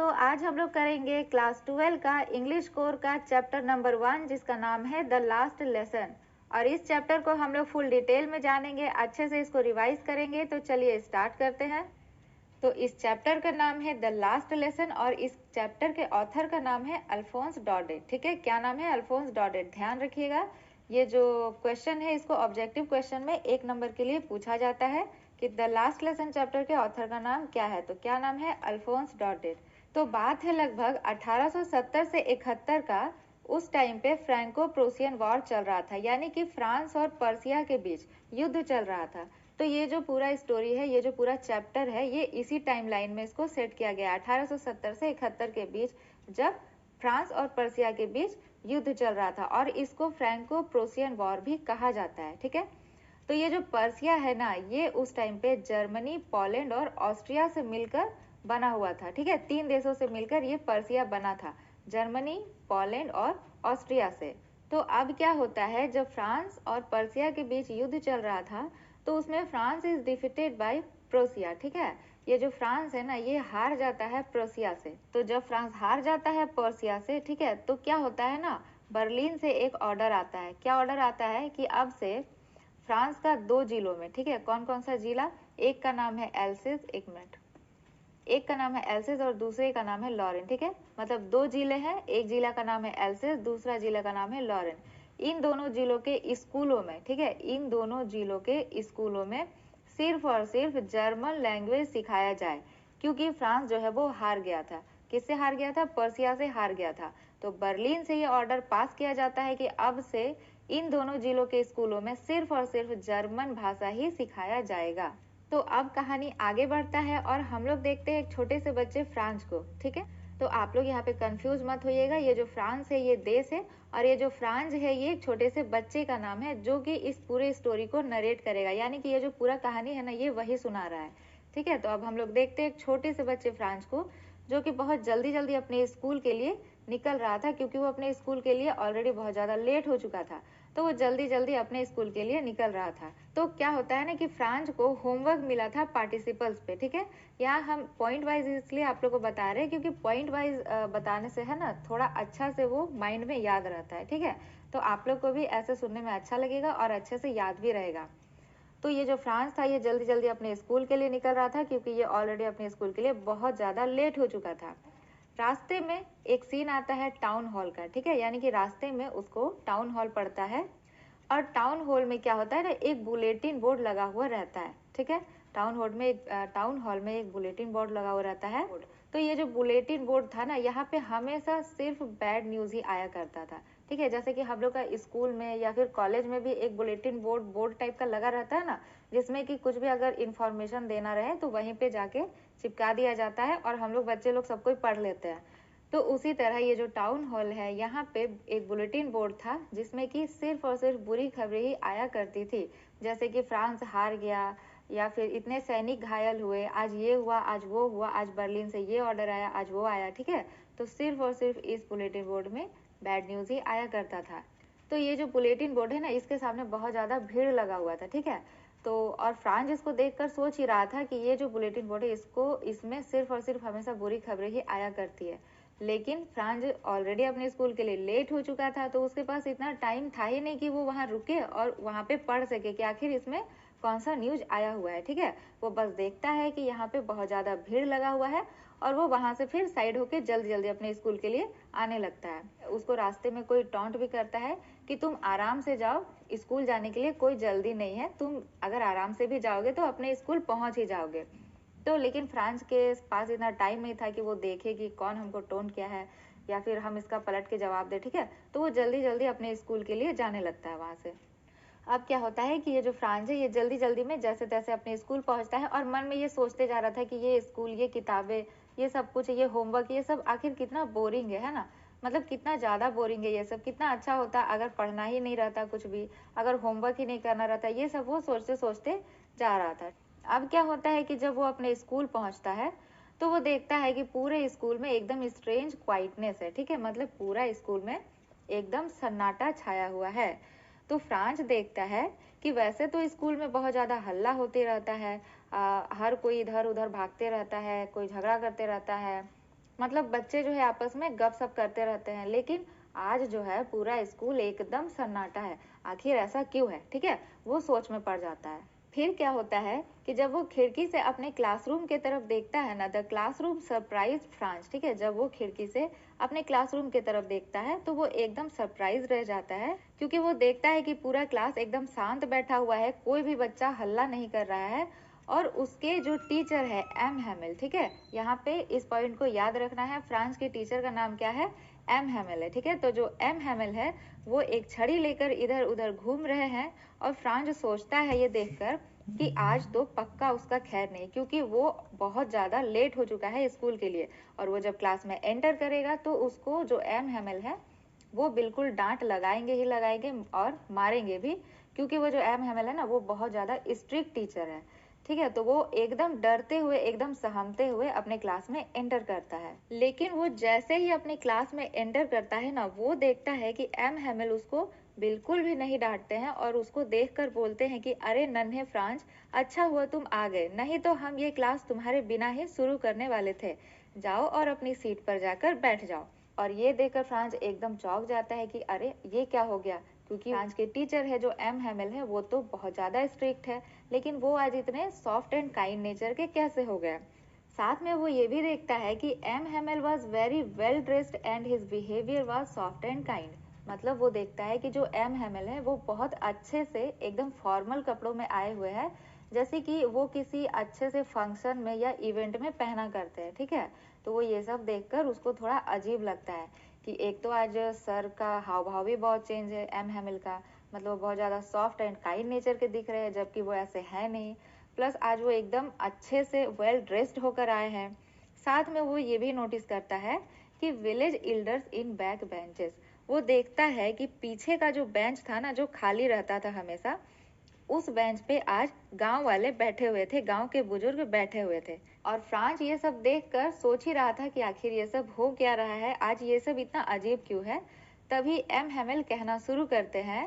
तो आज हम लोग करेंगे क्लास 12 का इंग्लिश कोर का चैप्टर नंबर 1 जिसका नाम है द लास्ट लेसन। और इस चैप्टर को हम लोग फुल डिटेल में जानेंगे, अच्छे से इसको रिवाइज करेंगे। तो चलिए स्टार्ट करते हैं। तो इस चैप्टर का नाम है द लास्ट लेसन और इस चैप्टर के ऑथर का नाम है अल्फोंस डॉडेट। ठीक है, क्या नाम है? अल्फोंस डॉडेट। ध्यान रखिएगा, ये जो क्वेश्चन है इसको ऑब्जेक्टिव क्वेश्चन में 1 नंबर के लिए पूछा जाता है कि द लास्ट लेसन चैप्टर के ऑथर का नाम क्या है। तो क्या नाम है? अल्फोंस डॉडेट। तो बात है लगभग 1870 से 71 का। उस टाइम पे फ्रैंको प्रोसियन वॉर चल रहा था, यानी कि फ्रांस और पर्सिया के बीच युद्ध चल रहा था। तो ये जो पूरा स्टोरी है, ये जो पूरा चैप्टर है, ये इसी टाइमलाइन में इसको सेट किया गया 1870 से 71 के बीच, जब फ्रांस और पर्सिया के बीच युद्ध चल रहा था। और इसको फ्रैंको प्रोसियन वॉर भी कहा जाता है। ठीक है, तो ये जो पर्सिया है ना, ये उस टाइम पे जर्मनी, पोलैंड और ऑस्ट्रिया से मिलकर बना हुआ था। ठीक है, 3 देशों से मिलकर ये पर्सिया बना था, जर्मनी, पोलैंड और ऑस्ट्रिया से। तो अब क्या होता है, जब फ्रांस और पर्सिया के बीच युद्ध चल रहा था तो उसमें फ्रांस इज डिफीटेड बाय प्रोसिया। ठीक है, ये जो फ्रांस है ना, ये हार जाता है प्रोसिया से। तो जब फ्रांस हार जाता है पर्सिया से, ठीक है, तो क्या होता है ना, बर्लिन से एक ऑर्डर आता है। क्या ऑर्डर आता है कि अब से फ्रांस का 2 जिलों में, ठीक है, कौन कौन सा जिला? एक का नाम है एल्सिस, एक मिनट, एक का नाम है एल्सिस और दूसरे का नाम है लॉरेन। ठीक है, मतलब 2 जिले हैं, एक जिला का नाम है एल्सिस, दूसरा जिला का नाम है लॉरेन। इन दोनों जिलों के स्कूलों में, ठीक है, इन दोनों जिलों के स्कूलों में सिर्फ और सिर्फ जर्मन लैंग्वेज सिखाया जाए, क्योंकि फ्रांस जो है वो हार गया था। किससे हार गया था? पर्सिया से हार गया था। तो बर्लिन से ये ऑर्डर पास किया जाता है कि अब से इन दोनों जिलों के स्कूलों में सिर्फ और सिर्फ जर्मन भाषा ही सिखाया जाएगा। तो अब कहानी आगे बढ़ता है और हम लोग देखते हैं एक छोटे से बच्चे फ्रांस को। ठीक है, तो आप लोग यहाँ पे कंफ्यूज मत होइएगा, ये जो फ्रांस है ये देश है और ये जो फ्रांस है ये एक छोटे से बच्चे का नाम है जो कि इस पूरे स्टोरी को नरेट करेगा, यानी कि ये जो पूरा कहानी है ना, ये वही सुना रहा है। ठीक है, तो अब हम लोग देखते हैं एक छोटे से बच्चे फ्रांस को, जो कि बहुत जल्दी जल्दी अपने स्कूल के लिए निकल रहा था, क्योंकि वो अपने स्कूल के लिए ऑलरेडी बहुत ज़्यादा लेट हो चुका था। तो वो जल्दी जल्दी अपने स्कूल के लिए निकल रहा था। तो क्या होता है ना कि फ्रांस को होमवर्क मिला था पार्टिसिपल्स पे। ठीक है, यहाँ हम पॉइंट वाइज इसलिए आप लोग को बता रहे हैं क्योंकि पॉइंट वाइज बताने से है ना, थोड़ा अच्छा से वो माइंड में याद रहता है। ठीक है, तो आप लोग को भी ऐसे सुनने में अच्छा लगेगा और अच्छे से याद भी रहेगा। तो ये जो फ्रांस था, ये जल्दी जल्दी अपने स्कूल के लिए निकल रहा था, क्योंकि ये ऑलरेडी अपने स्कूल के लिए बहुत ज़्यादा लेट हो चुका था। रास्ते में एक सीन आता है टाउन हॉल का। ठीक है, यानी कि रास्ते में उसको टाउन हॉल पड़ता है और टाउन हॉल में क्या होता है ना, एक बुलेटिन बोर्ड लगा हुआ रहता है। ठीक है, टाउन हॉल में एक बुलेटिन बोर्ड लगा हुआ रहता है। तो ये जो बुलेटिन बोर्ड था ना, यहाँ पे हमेशा सिर्फ बैड न्यूज़ ही आया करता था। ठीक है, जैसे कि हम लोग का स्कूल में या फिर कॉलेज में भी एक बुलेटिन बोर्ड टाइप का लगा रहता है ना, जिसमें कि कुछ भी अगर इंफॉर्मेशन देना रहे तो वहीं पे जाके चिपका दिया जाता है और हम लोग बच्चे लोग सब कोई पढ़ लेते हैं। तो उसी तरह ये जो टाउन हॉल है, यहाँ पे एक बुलेटिन बोर्ड था जिसमें कि सिर्फ और सिर्फ बुरी खबरें ही आया करती थी, जैसे कि फ्रांस हार गया, या फिर इतने सैनिक घायल हुए, आज ये हुआ, आज वो हुआ, आज बर्लिन से ये ऑर्डर आया, आज वो आया। ठीक है, तो सिर्फ और सिर्फ इस बुलेटिन बोर्ड में बैड न्यूज़ ही आया करता था। तो ये जो बुलेटिन बोर्ड है ना, इसके सामने बहुत ज़्यादा भीड़ लगा हुआ था। ठीक है, तो और फ्रांस इसको देखकर सोच ही रहा था कि ये जो बुलेटिन बोर्ड है, इसमें सिर्फ और सिर्फ हमेशा बुरी खबरें ही आया करती है। लेकिन फ्रांस ऑलरेडी अपने स्कूल के लिए लेट हो चुका था, तो उसके पास इतना टाइम था ही नहीं कि वो वहाँ रुके और वहाँ पे पढ़ सके कि आखिर इसमें कौन सा न्यूज आया हुआ है। ठीक है, वो बस देखता है कि यहाँ पे बहुत ज़्यादा भीड़ लगा हुआ है और वो वहाँ से फिर साइड होके जल्दी जल्दी अपने स्कूल के लिए आने लगता है। उसको रास्ते में कोई टॉन्ट भी करता है कि तुम आराम से जाओ, स्कूल जाने के लिए कोई जल्दी नहीं है, तुम अगर आराम से भी जाओगे तो अपने स्कूल पहुँच ही जाओगे। तो लेकिन फ्रांस के पास इतना टाइम नहीं था कि वो देखे कि कौन हमको टोंट किया है या फिर हम इसका पलट के जवाब दे। ठीक है, तो वो जल्दी जल्दी अपने स्कूल के लिए जाने लगता है वहाँ से। अब क्या होता है कि ये जो फ्रांस है, ये जल्दी जल्दी में जैसे तैसे अपने स्कूल पहुंचता है और मन में ये सोचते जा रहा था कि ये स्कूल, ये किताबें, ये सब कुछ, ये होमवर्क, ये सब आखिर कितना बोरिंग है ना। मतलब कितना ज़्यादा बोरिंग है ये सब। कितना अच्छा होता अगर पढ़ना ही नहीं रहता कुछ भी, अगर होमवर्क ही नहीं करना रहता, ये सब वो सोचते सोचते जा रहा था। अब क्या होता है कि जब वो अपने स्कूल पहुंचता है तो वो देखता है कि पूरे स्कूल में एकदम स्ट्रेंज क्वाइटनेस है। ठीक है, मतलब पूरा स्कूल में एकदम सन्नाटा छाया हुआ है। तो फ्रांस देखता है कि वैसे तो स्कूल में बहुत ज़्यादा हल्ला होते रहता है, हर कोई इधर उधर भागते रहता है, कोई झगड़ा करते रहता है, मतलब बच्चे जो है आपस में गपशप करते रहते हैं। लेकिन आज जो है पूरा स्कूल एकदम सन्नाटा है। आखिर ऐसा क्यों है? ठीक है, वो सोच में पड़ जाता है। फिर क्या होता है कि जब वो खिड़की से अपने क्लासरूम की तरफ देखता है ना, द क्लासरूम सरप्राइज फ्रांस। ठीक है, जब वो खिड़की से अपने क्लासरूम की तरफ देखता है तो वो एकदम सरप्राइज रह जाता है, क्योंकि वो देखता है कि पूरा क्लास एकदम शांत बैठा हुआ है, कोई भी बच्चा हल्ला नहीं कर रहा है। और उसके जो टीचर है एम हैमिल। ठीक है, यहाँ पे इस पॉइंट को याद रखना है, फ्रांस के टीचर का नाम क्या है? एम हैमिल है। ठीक है, तो जो एम हैमिल है वो एक छड़ी लेकर इधर उधर घूम रहे हैं। और फ्रांस सोचता है ये देखकर कि आज तो पक्का उसका खैर नहीं, क्योंकि वो बहुत ज़्यादा लेट हो चुका है स्कूल के लिए। और वो जब क्लास में एंटर करेगा तो उसको जो एम हैमिल है वो बिल्कुल डांट लगाएंगे ही लगाएंगे और मारेंगे भी, क्योंकि वो जो एम हैमिल है ना वो बहुत ज़्यादा स्ट्रिक्ट टीचर है। ठीक है, तो वो एकदम डरते हुए, एकदम सहमते हुए अपने क्लास में एंटर करता है। लेकिन वो जैसे ही अपने क्लास में एंटर करता है ना, वो देखता है कि एम हैमिल उसको बिल्कुल भी नहीं डांटते हैं और उसको देखकर बोलते हैं कि अरे नन्हे फ्रांस, अच्छा हुआ तुम आ गए, नहीं तो हम ये क्लास तुम्हारे बिना ही शुरू करने वाले थे। जाओ और अपनी सीट पर जाकर बैठ जाओ। और ये देखकर फ्रांस एकदम चौंक जाता है कि अरे ये क्या हो गया, क्योंकि फ्रांस के टीचर है जो एम हैमिल है वो तो बहुत ज़्यादा स्ट्रिक्ट है, लेकिन वो आज इतने सॉफ्ट एंड काइंड नेचर के कैसे हो गए। साथ में वो ये भी देखता है कि M Hamel was very well dressed and his behaviour was soft and kind. मतलब वो देखता है कि जो एम हैमिल है वो बहुत अच्छे से एकदम फॉर्मल कपड़ों में आए हुए हैं, जैसे कि वो किसी अच्छे से फंक्शन में या इवेंट में पहना करते हैं। ठीक है, तो वो ये सब देखकर उसको थोड़ा अजीब लगता है कि एक तो आज सर का हाव भाव भी बहुत चेंज है एम हैमिल का, मतलब बहुत ज़्यादा सॉफ्ट एंड काइंड नेचर के दिख रहे हैं, जबकि वो ऐसे है नहीं। प्लस आज वो एकदम अच्छे से वेल ड्रेस्ड होकर आए हैं। साथ में वो ये भी नोटिस करता है कि village elders in back benches. वो देखता है कि पीछे का जो बेंच था ना, जो खाली रहता था हमेशा, उस बेंच पे आज गांव वाले बैठे हुए थे, गांव के बुजुर्ग बैठे हुए थे। और फ्रांस ये सब देखकर सोच ही रहा था कि आखिर ये सब हो क्या रहा है, आज ये सब इतना अजीब क्यों है। तभी एम हैमिल कहना शुरू करते हैं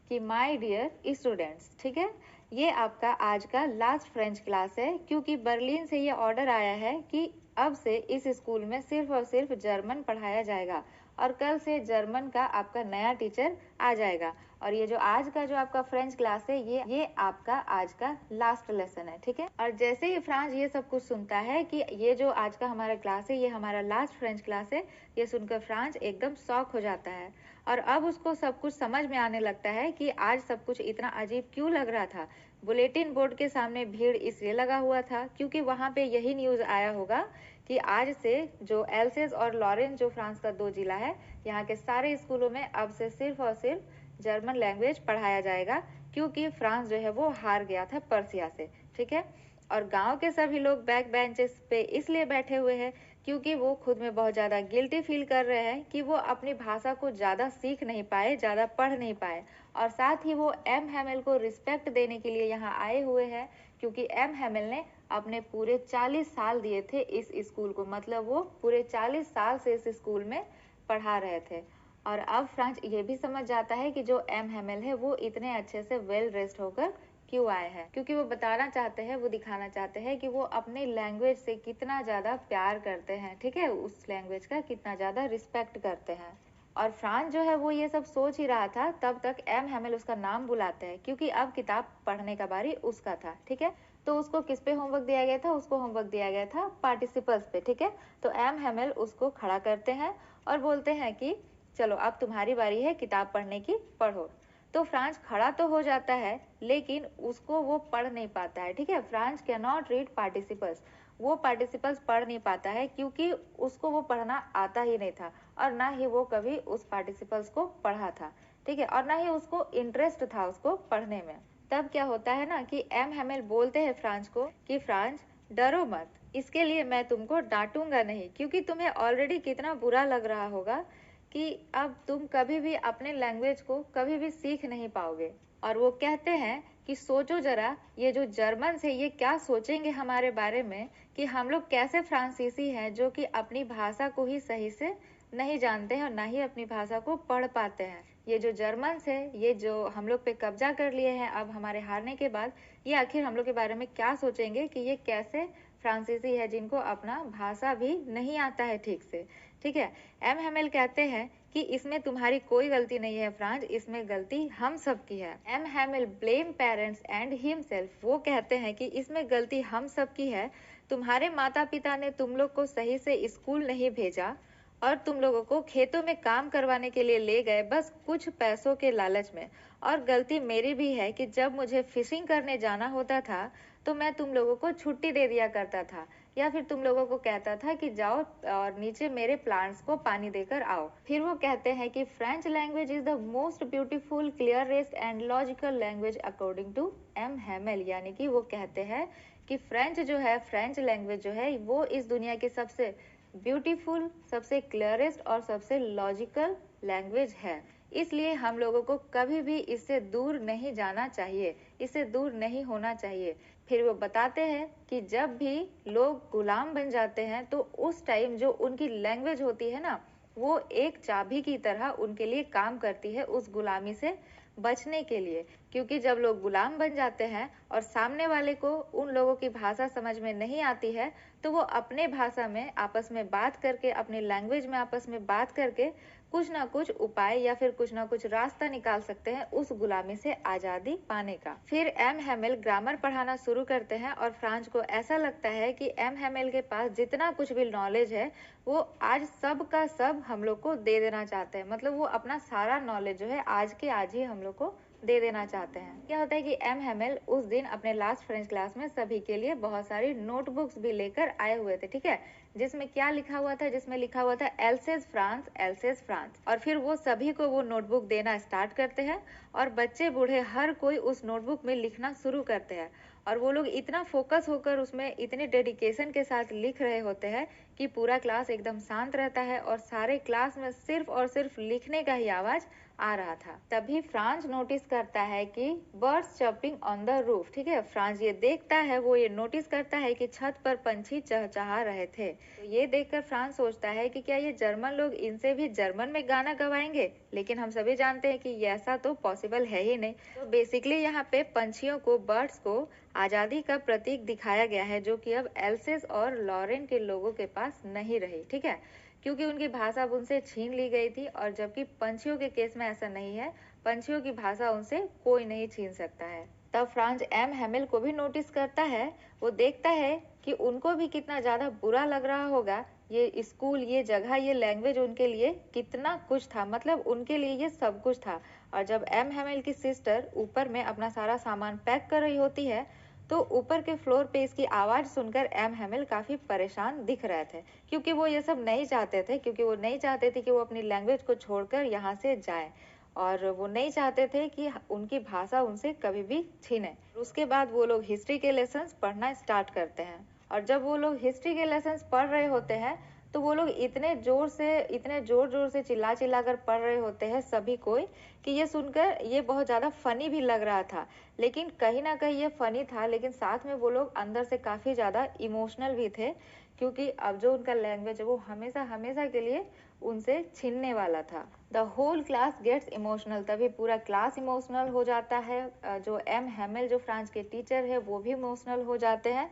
कि माय डियर स्टूडेंट्स। ठीक है, ये आपका आज का लास्ट फ्रेंच क्लास है, क्योंकि बर्लिन से ये ऑर्डर आया है कि अब से इस स्कूल में सिर्फ और सिर्फ जर्मन पढ़ाया जाएगा और कल से जर्मन का आपका नया टीचर आ जाएगा। और ये जो आज का जो आपका फ्रेंच क्लास है ये आपका आज का लास्ट लेसन है। ठीक है, और जैसे ही फ्रांस ये सब कुछ सुनता है कि ये जो आज का हमारा क्लास है ये हमारा लास्ट फ्रेंच क्लास है, ये सुनकर फ्रांस एकदम शॉक हो जाता है। और अब उसको सब कुछ समझ में आने लगता है कि आज सब कुछ इतना अजीब क्यों लग रहा था। बुलेटिन बोर्ड के सामने भीड़ इसलिए लगा हुआ था क्योंकि वहां पे यही न्यूज आया होगा कि आज से जो एल्सेस और लॉरेंस, जो फ्रांस का 2 जिला है, यहाँ के सारे स्कूलों में अब से सिर्फ और सिर्फ जर्मन लैंग्वेज पढ़ाया जाएगा, क्योंकि फ्रांस जो है वो हार गया था पर्सिया से। ठीक है, और गांव के सभी लोग बैक बेंचेस पे इसलिए बैठे हुए हैं क्योंकि वो खुद में बहुत ज़्यादा गिल्टी फील कर रहे हैं कि वो अपनी भाषा को ज़्यादा सीख नहीं पाए, ज़्यादा पढ़ नहीं पाए। और साथ ही वो एम हैमिल को रिस्पेक्ट देने के लिए यहाँ आए हुए हैं, क्योंकि एम हैमिल ने अपने पूरे 40 साल दिए थे इस स्कूल को, मतलब वो पूरे 40 साल से इस स्कूल में पढ़ा रहे थे। और अब फ्रांस ये भी समझ जाता है कि जो एम हैमिल है वो इतने अच्छे से वेल ड्रेस्ड होकर क्यों आए हैं, क्योंकि वो बताना चाहते हैं, वो दिखाना चाहते हैं कि वो अपने लैंग्वेज से कितना ज़्यादा प्यार करते हैं। ठीक है, उस लैंग्वेज का कितना ज़्यादा रिस्पेक्ट करते हैं। और फ्रांस जो है वो ये सब सोच ही रहा था, तब तक एम हैमिल उसका नाम बुलाते हैं, क्योंकि अब किताब पढ़ने का बारी उसका था। ठीक है, तो उसको किस पे होमवर्क दिया गया था? उसको होमवर्क दिया गया था पार्टिसिपल्स पे। ठीक है, तो एम हैमिल उसको खड़ा करते हैं और बोलते हैं कि चलो अब तुम्हारी बारी है किताब पढ़ने की, पढ़ो। तो फ्रांस खड़ा तो हो जाता है, लेकिन उसको वो पढ़ नहीं पाता है। ठीक है, France can not read participles, वो पार्टिसिपल्स पढ़ नहीं पाता है, क्योंकि उसको वो पढ़ना आता ही नहीं था और ना ही वो कभी उस पार्टिसिपल्स को पढ़ा था। ठीक है, और ना ही उसको इंटरेस्ट था उसको पढ़ने में। तब क्या होता है ना कि एम हैमिल बोलते हैं फ्रांस को कि फ्रांस डरो मत, इसके लिए मैं तुमको डांटूंगा नहीं, क्योंकि तुम्हें ऑलरेडी कितना बुरा लग रहा होगा कि अब तुम कभी भी अपने लैंग्वेज को कभी भी सीख नहीं पाओगे। और वो कहते हैं कि सोचो जरा, ये जो जर्मन है ये क्या सोचेंगे हमारे बारे में कि हम लोग कैसे फ्रांसीसी हैं जो कि अपनी भाषा को ही सही से नहीं जानते हैं और ना ही अपनी भाषा को पढ़ पाते हैं। ये जो जर्मन है, ये जो हम लोग पे कब्जा कर लिए हैं अब हमारे हारने के बाद, ये आखिर हम लोग के बारे में क्या सोचेंगे कि ये कैसे फ्रांसीसी है जिनको अपना भाषा भी नहीं आता है ठीक से। ठीक है, एम हेमेल कहते हैं कि इसमें तुम्हारी कोई गलती नहीं है फ्रांस, इसमें गलती हम सब की है। M Hamel blame parents and himself, वो कहते हैं कि इसमें गलती हम सब की है। तुम्हारे माता पिता ने तुम लोग को सही से स्कूल नहीं भेजा और तुम लोगों को खेतों में काम करवाने के लिए ले गए बस कुछ पैसों के लालच में। और गलती मेरी भी है कि जब मुझे फिशिंग करने जाना होता था तो मैं तुम लोगों को छुट्टी दे दिया करता था, या फिर तुम लोगों को कहता था कि जाओ और नीचे मेरे प्लांट्स को पानी देकर आओ। फिर वो कहते हैं कि French language is the most beautiful, clearest and logical language according to M Hamel, यानी कि वो कहते हैं कि फ्रेंच जो है, फ्रेंच लैंग्वेज जो है वो इस दुनिया की सबसे ब्यूटीफुल, सबसे क्लियरेस्ट और सबसे लॉजिकल लैंग्वेज है। इसलिए हम लोगों को कभी भी इससे दूर नहीं जाना चाहिए, इससे दूर नहीं होना चाहिए। फिर वो बताते हैं कि जब भी लोग गुलाम बन जाते हैं तो उस टाइम जो उनकी लैंग्वेज होती है ना, वो एक चाबी की तरह उनके लिए काम करती है उस गुलामी से बचने के लिए। क्योंकि जब लोग गुलाम बन जाते हैं और सामने वाले को उन लोगों की भाषा समझ में नहीं आती है तो वो अपने भाषा में आपस में बात करके, अपने लैंग्वेज में आपस में बात करके कुछ ना कुछ उपाय या फिर कुछ ना कुछ रास्ता निकाल सकते हैं उस गुलामी से आजादी पाने का। फिर एम हेमेल ग्रामर पढ़ाना शुरू करते हैं और फ्रांस को ऐसा लगता है कि एम हेमेल के पास जितना कुछ भी नॉलेज है वो आज सब का सब हम लोग को दे देना चाहते हैं। मतलब वो अपना सारा नॉलेज जो है आज के आज ही हम लोग को दे देना चाहते हैं। क्या होता है कि एम हेमेल उस दिन अपने लास्ट फ्रेंच क्लास में सभी के लिए बहुत सारी नोटबुक्स भी लेकर आए हुए थे। ठीक है, जिसमें क्या लिखा हुआ था, जिसमें लिखा हुआ था एल्सेज फ्रांस, एल्सेज फ्रांस। और फिर वो सभी को वो नोटबुक देना स्टार्ट करते हैं और बच्चे बूढ़े हर कोई उस नोटबुक में लिखना शुरू करते हैं। और वो लोग इतना फोकस होकर उसमें इतने डेडिकेशन के साथ लिख रहे होते हैं कि पूरा क्लास एकदम शांत रहता है और सारे क्लास में सिर्फ और सिर्फ लिखने का ही आवाज आ रहा था। तभी फ्रांस नोटिस करता है कि birds chirping on the roof. ठीक है, फ्रांस ये देखता है, वो ये नोटिस करता है कि छत पर पंछी चहचहा रहे थे। तो ये देखकर फ्रांस सोचता है कि क्या ये जर्मन लोग इनसे भी जर्मन में गाना गवाएंगे, लेकिन हम सभी जानते हैं कि ऐसा तो पॉसिबल है ही नहीं। तो बेसिकली यहाँ पे पंछियों को, बर्ड्स को आजादी का प्रतीक दिखाया गया है, जो कि अब एल्सेस और लॉरेन के लोगों के पास नहीं रही। ठीक है, क्योंकि उनकी भाषा अब उनसे छीन ली गई थी। और जबकि पंछियों के केस में ऐसा नहीं है, पंछियों की भाषा उनसे कोई नहीं छीन सकता है। तब फ्रांस एम हेमेल को भी नोटिस करता है, वो देखता है कि उनको भी कितना ज्यादा बुरा लग रहा होगा। ये स्कूल, ये जगह, ये लैंग्वेज उनके लिए कितना कुछ था, मतलब उनके लिए ये सब कुछ था। और जब एम हेमेल की सिस्टर ऊपर में अपना सारा सामान पैक कर रही होती है तो ऊपर के फ्लोर पे इसकी आवाज सुनकर एम हेमेल काफी परेशान दिख रहे थे, क्योंकि वो ये सब नहीं चाहते थे, क्योंकि वो नहीं चाहते थे कि वो अपनी लैंग्वेज को छोड़कर यहाँ से जाए, और वो नहीं चाहते थे कि उनकी भाषा उनसे कभी भी छीने। उसके बाद वो लोग हिस्ट्री के लेसन्स पढ़ना स्टार्ट करते हैं। और जब वो लोग हिस्ट्री के लेसन्स पढ़ रहे होते हैं तो वो लोग इतने जोर जोर से चिल्ला चिल्ला कर पढ़ रहे होते हैं सभी कोई, कि ये सुनकर ये बहुत ज्यादा फनी भी लग रहा था। लेकिन कहीं ना कहीं ये फनी था, लेकिन साथ में वो लोग अंदर से काफी ज्यादा इमोशनल भी थे, क्योंकि अब जो उनका लैंग्वेज है वो हमेशा हमेशा के लिए उनसे छीनने वाला था। The whole class gets emotional, तभी पूरा क्लास इमोशनल हो जाता है। जो एम हेमेल, जो फ्रांस के टीचर है, वो भी इमोशनल हो जाते हैं।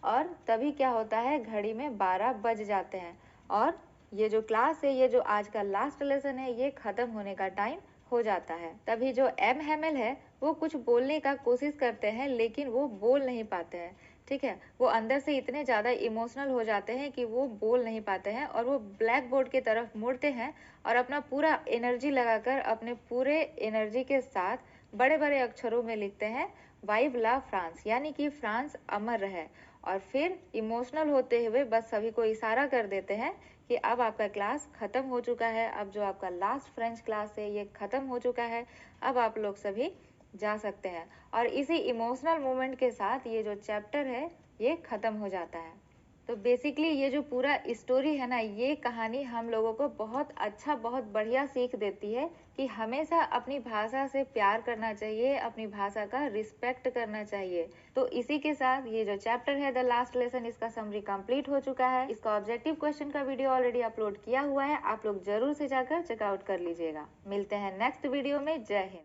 और तभी क्या होता है, घड़ी में 12 बज जाते हैं और ये जो क्लास है, ये जो आज का लास्ट लेसन है, ये खत्म होने का टाइम हो जाता है। तभी जो एम हेमेल है वो कुछ बोलने का कोशिश करते हैं, लेकिन वो बोल नहीं पाते हैं। ठीक है, वो अंदर से इतने ज्यादा इमोशनल हो जाते हैं कि वो बोल नहीं पाते हैं, और वो ब्लैक बोर्ड की तरफ मुड़ते हैं और अपना पूरा एनर्जी लगाकर, अपने पूरे एनर्जी के साथ बड़े बड़े अक्षरों में लिखते हैं वाइव ला फ्रांस, यानी कि फ्रांस अमर रहे। और फिर इमोशनल होते हुए बस सभी को इशारा कर देते हैं कि अब आपका क्लास खत्म हो चुका है, अब जो आपका लास्ट फ्रेंच क्लास है ये खत्म हो चुका है, अब आप लोग सभी जा सकते हैं। और इसी इमोशनल मोमेंट के साथ ये जो चैप्टर है ये खत्म हो जाता है। तो बेसिकली ये जो पूरा स्टोरी है ना, ये कहानी हम लोगों को बहुत अच्छा, बहुत बढ़िया सीख देती है कि हमेशा अपनी भाषा से प्यार करना चाहिए, अपनी भाषा का रिस्पेक्ट करना चाहिए। तो इसी के साथ ये जो चैप्टर है द लास्ट लेसन, इसका समरी कंप्लीट हो चुका है। इसका ऑब्जेक्टिव क्वेश्चन का वीडियो ऑलरेडी अपलोड किया हुआ है, आप लोग जरूर से जाकर चेकआउट कर लीजिएगा। मिलते हैं नेक्स्ट वीडियो में। जय हिंद।